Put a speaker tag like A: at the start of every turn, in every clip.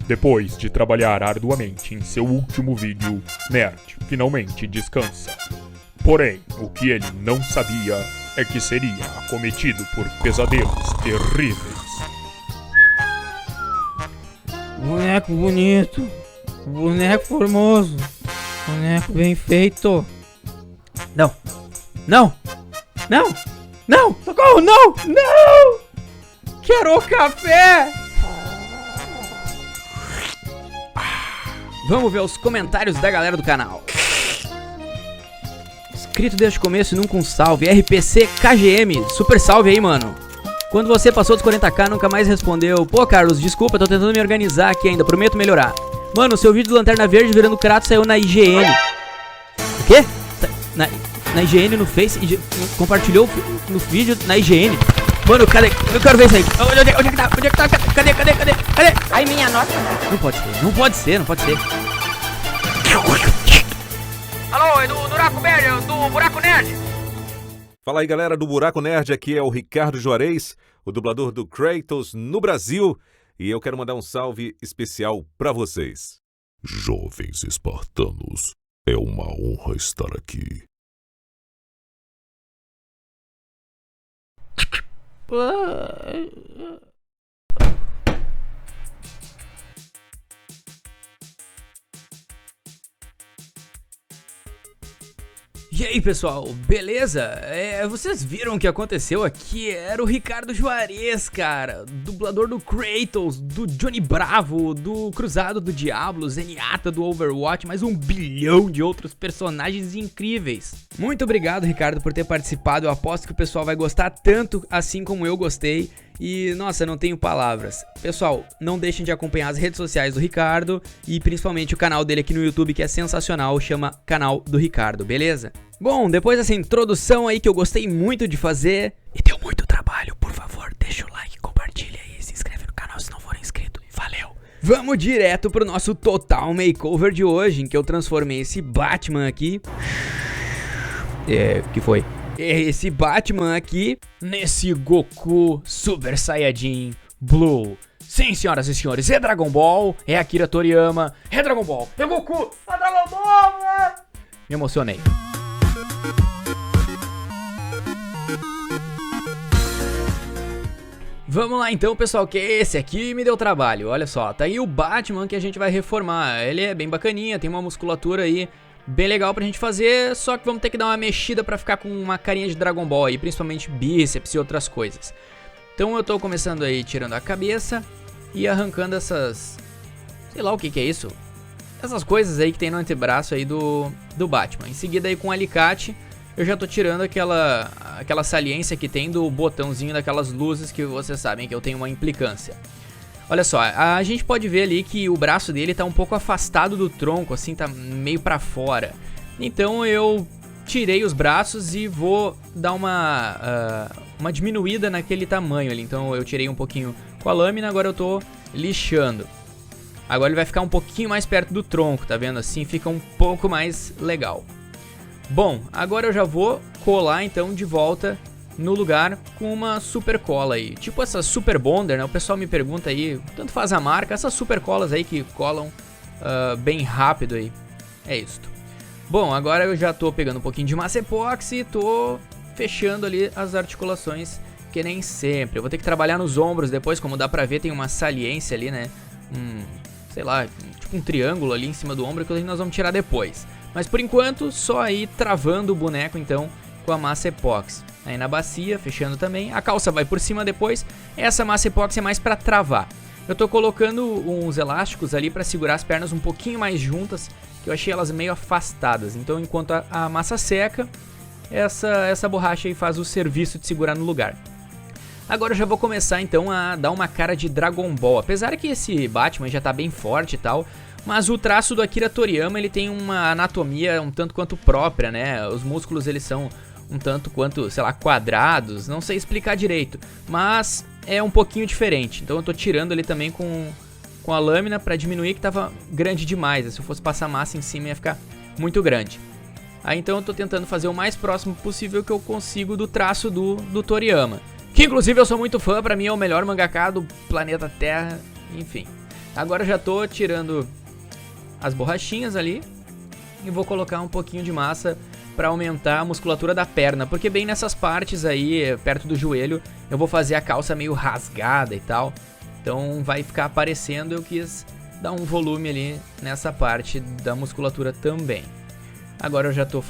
A: Depois de trabalhar arduamente em seu último vídeo, Nerd finalmente descansa. Porém, o que ele não sabia é que seria acometido por pesadelos terríveis.
B: Boneco bonito, boneco formoso, boneco bem feito. Não, não, não, não, socorro, não, não! Quero café! Vamos ver os comentários da galera do canal. Inscrito desde o começo e nunca um salve. RPC KGM, super salve aí, mano. Quando você passou dos 40k, nunca mais respondeu. Pô, Carlos, desculpa, tô tentando me organizar aqui ainda, prometo melhorar. Mano, seu vídeo do Lanterna Verde virando Kratos saiu na IGN. O quê? Na IGN no Face? Compartilhou no vídeo na IGN. Mano, cadê? Eu quero ver isso aí. Onde é que tá? Onde é que tá? Cadê?
C: Ai, minha nota.
B: Não pode ser, não pode ser, não pode ser.
C: Alô, é do Buraco Nerd, do Buraco Nerd.
D: Fala aí, galera do Buraco Nerd, aqui é o Ricardo Juarez, o dublador do Kratos no Brasil, e eu quero mandar um salve especial pra vocês.
E: Jovens espartanos, é uma honra estar aqui.
B: E aí, pessoal, beleza? Vocês viram o que aconteceu aqui? Era o Ricardo Juarez, cara, dublador do Kratos, do Johnny Bravo, do Cruzado do Diablo, Zenyatta do Overwatch, mais 1 bilhão de outros personagens incríveis. Muito obrigado, Ricardo, por ter participado. Eu aposto que o pessoal vai gostar tanto assim como eu gostei. E, nossa, não tenho palavras. Pessoal, não deixem de acompanhar as redes sociais do Ricardo e principalmente o canal dele aqui no YouTube, que é sensacional, chama Canal do Ricardo, beleza? Bom, depois dessa introdução aí que eu gostei muito de fazer e deu muito trabalho, por favor, deixa o like, compartilha aí, se inscreve no canal se não for inscrito. Valeu! Vamos direto pro nosso total makeover de hoje, em que eu transformei esse Batman aqui. O que foi? Esse Batman aqui nesse Goku Super Saiyajin Blue. Sim, senhoras e senhores, é Dragon Ball, é Akira Toriyama, é Dragon Ball, é Goku, é Dragon Ball, né? Me emocionei. Vamos lá então, pessoal, que esse aqui me deu trabalho. Olha só, tá aí o Batman que a gente vai reformar. Ele é bem bacaninha, tem uma musculatura aí bem legal pra gente fazer, só que vamos ter que dar uma mexida pra ficar com uma carinha de Dragon Ball aí, principalmente bíceps e outras coisas. Então eu tô começando aí tirando a cabeça e arrancando essas... sei lá o que é isso. Essas coisas aí que tem no antebraço aí do Batman. Em seguida aí com o alicate eu já tô tirando aquela saliência que tem do botãozinho daquelas luzes que vocês sabem que eu tenho uma implicância. Olha só, a gente pode ver ali que o braço dele tá um pouco afastado do tronco, assim, tá meio pra fora. Então eu tirei os braços e vou dar uma diminuída naquele tamanho ali. Então eu tirei um pouquinho com a lâmina, agora eu tô lixando. Agora ele vai ficar um pouquinho mais perto do tronco, tá vendo? Assim fica um pouco mais legal. Bom, agora eu já vou colar então de volta no lugar com uma super cola aí, tipo essa Super Bonder, né? O pessoal me pergunta aí, tanto faz a marca, essas super colas aí que colam bem rápido aí, é isso. Bom, agora eu já tô pegando um pouquinho de massa epóxi e tô fechando ali as articulações, que nem sempre. Eu vou ter que trabalhar nos ombros depois, como dá pra ver tem uma saliência ali, né? Sei lá, tipo um triângulo ali em cima do ombro que nós vamos tirar depois. Mas por enquanto, só aí travando o boneco então com a massa epóxi. Aí na bacia, fechando também. A calça vai por cima depois. Essa massa epóxi é mais pra travar. Eu tô colocando uns elásticos ali pra segurar as pernas um pouquinho mais juntas, que eu achei elas meio afastadas. Então enquanto a massa seca, essa borracha aí faz o serviço de segurar no lugar. Agora eu já vou começar então a dar uma cara de Dragon Ball. Apesar que esse Batman já tá bem forte e tal, mas o traço do Akira Toriyama ele tem uma anatomia um tanto quanto própria, né? Os músculos eles são um tanto quanto, sei lá, quadrados, não sei explicar direito, mas é um pouquinho diferente. Então eu tô tirando ele também com a lâmina pra diminuir, que tava grande demais. Se eu fosse passar massa em cima ia ficar muito grande. Aí então eu tô tentando fazer o mais próximo possível que eu consigo do traço do Toriyama, que inclusive eu sou muito fã, pra mim é o melhor mangaka do planeta Terra, enfim. Agora eu já tô tirando as borrachinhas ali e vou colocar um pouquinho de massa para aumentar a musculatura da perna, porque bem nessas partes aí, perto do joelho, eu vou fazer a calça meio rasgada e tal. Então vai ficar aparecendo, eu quis dar um volume ali nessa parte da musculatura também. Agora eu já tô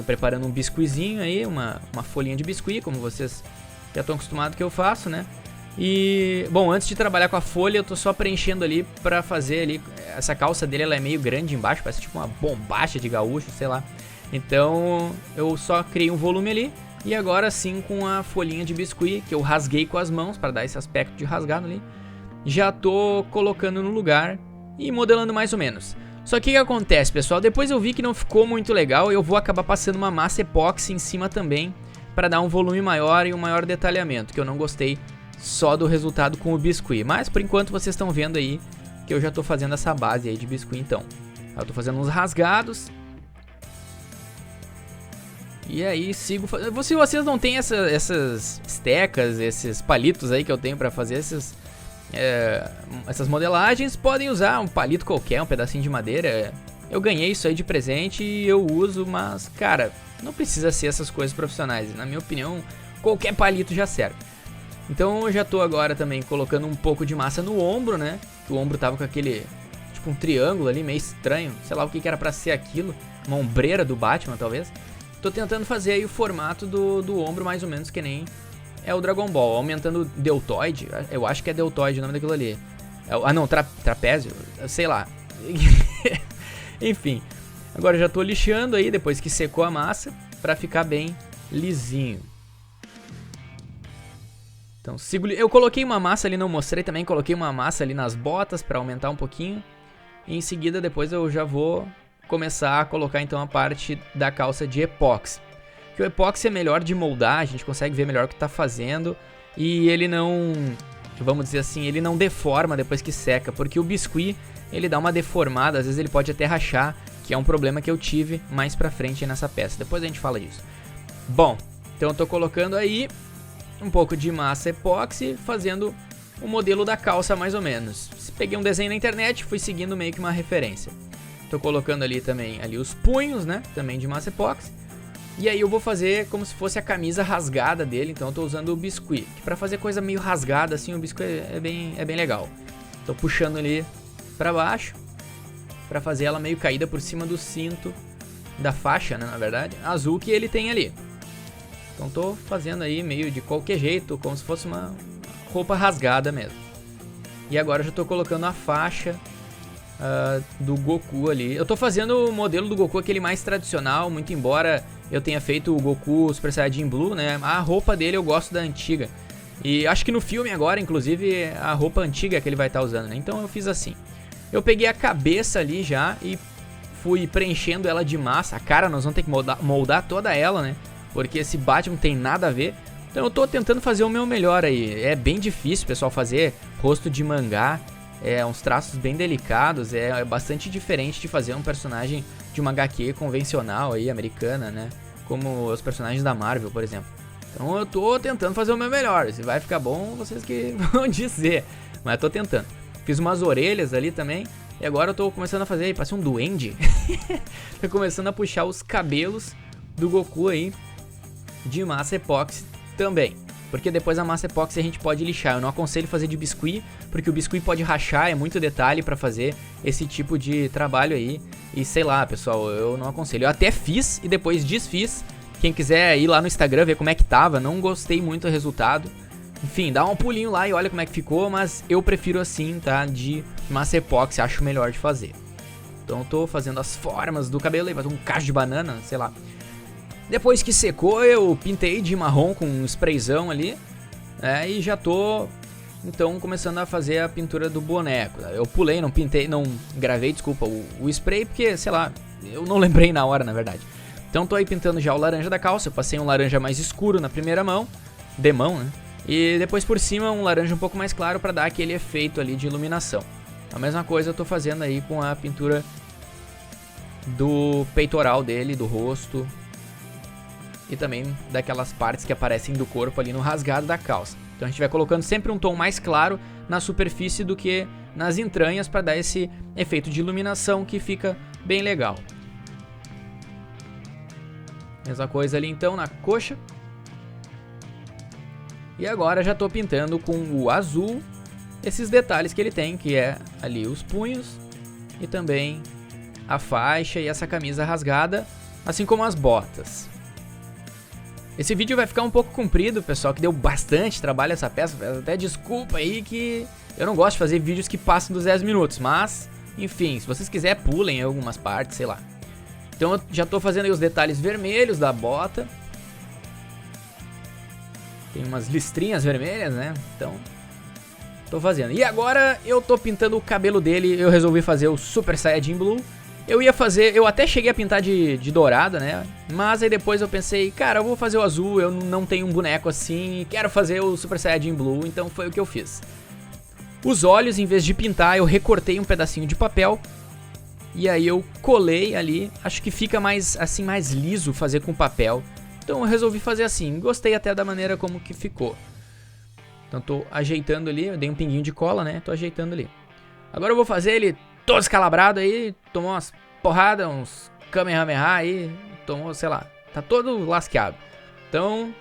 B: preparando um biscuizinho aí, uma folhinha de biscuit, como vocês já estão acostumados que eu faço, né? E, bom, antes de trabalhar com a folha, eu tô só preenchendo ali pra fazer ali, essa calça dele ela é meio grande embaixo, parece tipo uma bombacha de gaúcho, sei lá. Então eu só criei um volume ali e agora sim com a folhinha de biscuit, que eu rasguei com as mãos para dar esse aspecto de rasgado ali, já tô colocando no lugar e modelando mais ou menos. Só que o que acontece, pessoal? Depois eu vi que não ficou muito legal, eu vou acabar passando uma massa epóxi em cima também para dar um volume maior e um maior detalhamento, que eu não gostei só do resultado com o biscuit. Mas por enquanto vocês estão vendo aí que eu já tô fazendo essa base aí de biscuit então. Eu tô fazendo uns rasgados. E aí sigo fazendo. Se vocês não têm essas estecas, esses palitos aí que eu tenho pra fazer essas modelagens, podem usar um palito qualquer, um pedacinho de madeira. Eu ganhei isso aí de presente e eu uso, mas cara, não precisa ser essas coisas profissionais. Na minha opinião, qualquer palito já serve. Então eu já tô agora também colocando um pouco de massa no ombro, né? O ombro tava com aquele, tipo um triângulo ali, meio estranho. Sei lá o que era pra ser aquilo. Uma ombreira do Batman, talvez. Tô tentando fazer aí o formato do ombro mais ou menos que nem é o Dragon Ball. Aumentando o deltoide. Eu acho que é deltoide o nome daquilo ali. Não, trapézio. Sei lá. Enfim. Agora eu já tô lixando aí, depois que secou a massa, pra ficar bem lisinho. Então, eu coloquei uma massa ali, não mostrei também, coloquei uma massa ali nas botas para aumentar um pouquinho. E em seguida, depois eu já vou começar a colocar então a parte da calça de epóxi. Que o epóxi é melhor de moldar, a gente consegue ver melhor o que tá fazendo. E ele não, vamos dizer assim, ele não deforma depois que seca. Porque o biscuit, ele dá uma deformada, às vezes ele pode até rachar, que é um problema que eu tive mais pra frente nessa peça. Depois a gente fala disso. Bom, então eu tô colocando aí um pouco de massa epóxi, fazendo o modelo da calça mais ou menos. Peguei um desenho na internet, fui seguindo meio que uma referência. Tô colocando ali também os punhos, né, também de massa epóxi. E aí eu vou fazer como se fosse a camisa rasgada dele, então eu tô usando o biscuit. Que pra fazer coisa meio rasgada assim, o biscuit é bem legal. Tô puxando ali pra baixo, pra fazer ela meio caída por cima do cinto da faixa, né, na verdade, azul que ele tem ali. Então tô fazendo aí meio de qualquer jeito, como se fosse uma roupa rasgada mesmo. E agora eu já tô colocando a faixa do Goku ali. Eu tô fazendo o modelo do Goku, aquele mais tradicional, muito embora eu tenha feito o Goku Super Saiyajin Blue, né? A roupa dele eu gosto da antiga. E acho que no filme agora, inclusive, a roupa antiga que ele vai estar usando, né? Então eu fiz assim. Eu peguei a cabeça ali já e fui preenchendo ela de massa. A cara nós vamos ter que moldar toda ela, né? Porque esse Batman não tem nada a ver. Então eu tô tentando fazer o meu melhor aí. É bem difícil, pessoal, fazer rosto de mangá. É uns traços bem delicados. É bastante diferente de fazer um personagem de uma HQ convencional aí, americana, né? Como os personagens da Marvel, por exemplo. Então eu tô tentando fazer o meu melhor. Se vai ficar bom, vocês que vão dizer. Mas eu tô tentando. Fiz umas orelhas ali também. E agora eu tô começando a fazer, parece um duende. Tô começando a puxar os cabelos do Goku aí de massa epóxi também. Porque depois a massa epóxi a gente pode lixar. Eu não aconselho fazer de biscuit, porque o biscuit pode rachar, é muito detalhe pra fazer esse tipo de trabalho aí. E sei lá, pessoal, eu não aconselho. Eu até fiz e depois desfiz. Quem quiser ir lá no Instagram ver como é que tava, não gostei muito do resultado. Enfim, dá um pulinho lá e olha como é que ficou, mas eu prefiro assim, tá? De massa epóxi, acho melhor de fazer. Então eu tô fazendo as formas do cabelo aí, fazer um cacho de banana, sei lá. Depois que secou, eu pintei de marrom com um sprayzão ali. E já tô, então, começando a fazer a pintura do boneco. Eu pulei, não pintei, não gravei, desculpa, o spray, porque, sei lá, eu não lembrei na hora, na verdade. Então tô aí pintando já o laranja da calça. Eu passei um laranja mais escuro na primeira mão, demão, né? E depois por cima um laranja um pouco mais claro para dar aquele efeito ali de iluminação. A mesma coisa eu tô fazendo aí com a pintura do peitoral dele, do rosto. E também daquelas partes que aparecem do corpo ali no rasgado da calça. Então a gente vai colocando sempre um tom mais claro na superfície do que nas entranhas para dar esse efeito de iluminação que fica bem legal. Mesma coisa ali então na coxa. E agora já tô pintando com o azul esses detalhes que ele tem, que é ali os punhos e também a faixa e essa camisa rasgada, assim como as botas. Esse vídeo vai ficar um pouco comprido, pessoal, que deu bastante trabalho essa peça. Até desculpa aí que eu não gosto de fazer vídeos que passam dos 10 minutos, mas, enfim, se vocês quiserem, pulem algumas partes, sei lá. Então eu já tô fazendo aí os detalhes vermelhos da bota. Tem umas listrinhas vermelhas, né? Então, tô fazendo. E agora eu tô pintando o cabelo dele, eu resolvi fazer o Super Saiyajin Blue. Eu até cheguei a pintar de dourado, né? Mas aí depois eu pensei, cara, eu vou fazer o azul, eu não tenho um boneco assim, quero fazer o Super Saiyajin Blue, então foi o que eu fiz. Os olhos, em vez de pintar, eu recortei um pedacinho de papel e aí eu colei ali, acho que fica mais assim, mais liso fazer com papel. Então eu resolvi fazer assim, gostei até da maneira como que ficou. Então tô ajeitando ali, eu dei um pinguinho de cola, né? Tô ajeitando ali. Agora eu vou fazer ele todo escalabrado aí, tomou umas porradas, uns Kamehameha aí, tomou, sei lá, tá todo lasqueado. Então,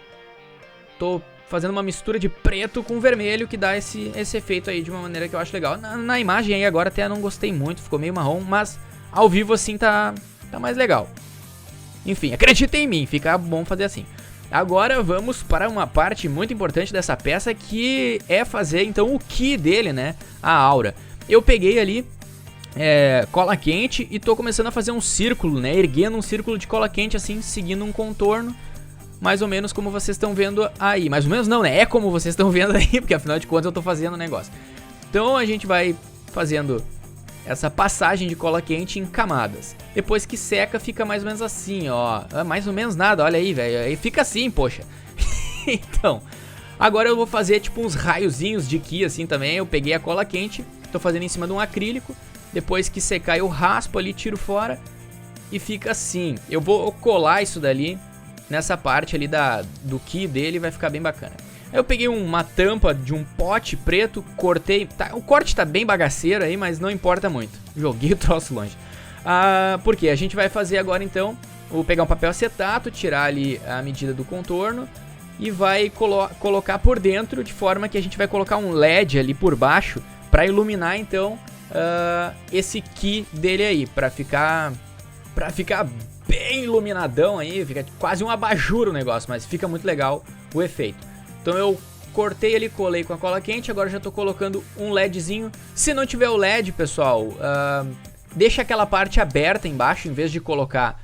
B: tô fazendo uma mistura de preto com vermelho que dá esse efeito aí de uma maneira que eu acho legal. Na imagem aí agora até não gostei muito, ficou meio marrom, mas ao vivo assim tá mais legal. Enfim, acreditem em mim, fica bom fazer assim. Agora vamos para uma parte muito importante dessa peça, que é fazer então o ki dele, né, a aura. Eu peguei ali cola quente e tô começando a fazer um círculo, né, erguendo um círculo de cola quente assim, seguindo um contorno, mais ou menos como vocês estão vendo aí. Mais ou menos não, né, é como vocês estão vendo aí, porque afinal de contas eu tô fazendo o negócio. Então a gente vai fazendo essa passagem de cola quente em camadas. Depois que seca fica mais ou menos assim, ó, mais ou menos nada, olha aí, velho, aí fica assim, poxa. Então, agora eu vou fazer tipo uns raiozinhos de ki assim também. Eu peguei a cola quente, tô fazendo em cima de um acrílico. Depois que secar eu raspo ali, tiro fora e fica assim. Eu vou colar isso dali nessa parte ali do ki dele, vai ficar bem bacana. Aí eu peguei uma tampa de um pote preto, cortei, o corte tá bem bagaceiro aí, mas não importa muito. Joguei o troço longe. Porque a gente vai fazer agora então, vou pegar um papel acetato, tirar ali a medida do contorno e vai colocar por dentro, de forma que a gente vai colocar um LED ali por baixo para iluminar então esse ki dele aí, pra ficar bem iluminadão aí, fica quase um abajur o negócio, mas fica muito legal o efeito. Então eu cortei ali, colei com a cola quente, agora já tô colocando um LEDzinho. Se não tiver o LED, pessoal, deixa aquela parte aberta embaixo, em vez de colocar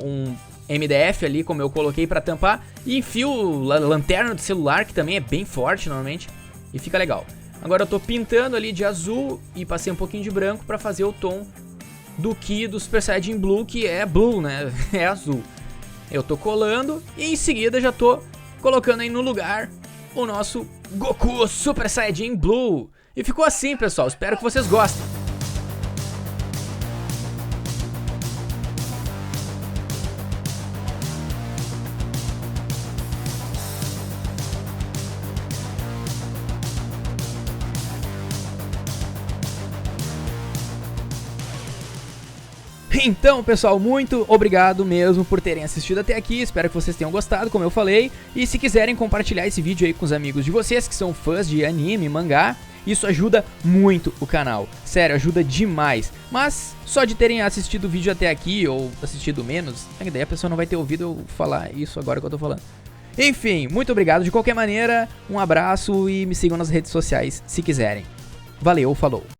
B: um MDF ali, como eu coloquei pra tampar, e enfio a lanterna do celular, que também é bem forte normalmente, e fica legal. Agora eu tô pintando ali de azul e passei um pouquinho de branco pra fazer o tom do ki do Super Saiyajin Blue, que é blue, né? É azul. Eu tô colando e em seguida já tô colocando aí no lugar o nosso Goku Super Saiyajin Blue. E ficou assim, pessoal. Espero que vocês gostem. Então, pessoal, muito obrigado mesmo por terem assistido até aqui, espero que vocês tenham gostado, como eu falei, e se quiserem compartilhar esse vídeo aí com os amigos de vocês que são fãs de anime, mangá, isso ajuda muito o canal, sério, ajuda demais. Mas só de terem assistido o vídeo até aqui, ou assistido menos, daí a pessoa não vai ter ouvido eu falar isso agora que eu tô falando. Enfim, muito obrigado de qualquer maneira, um abraço e me sigam nas redes sociais se quiserem. Valeu, falou!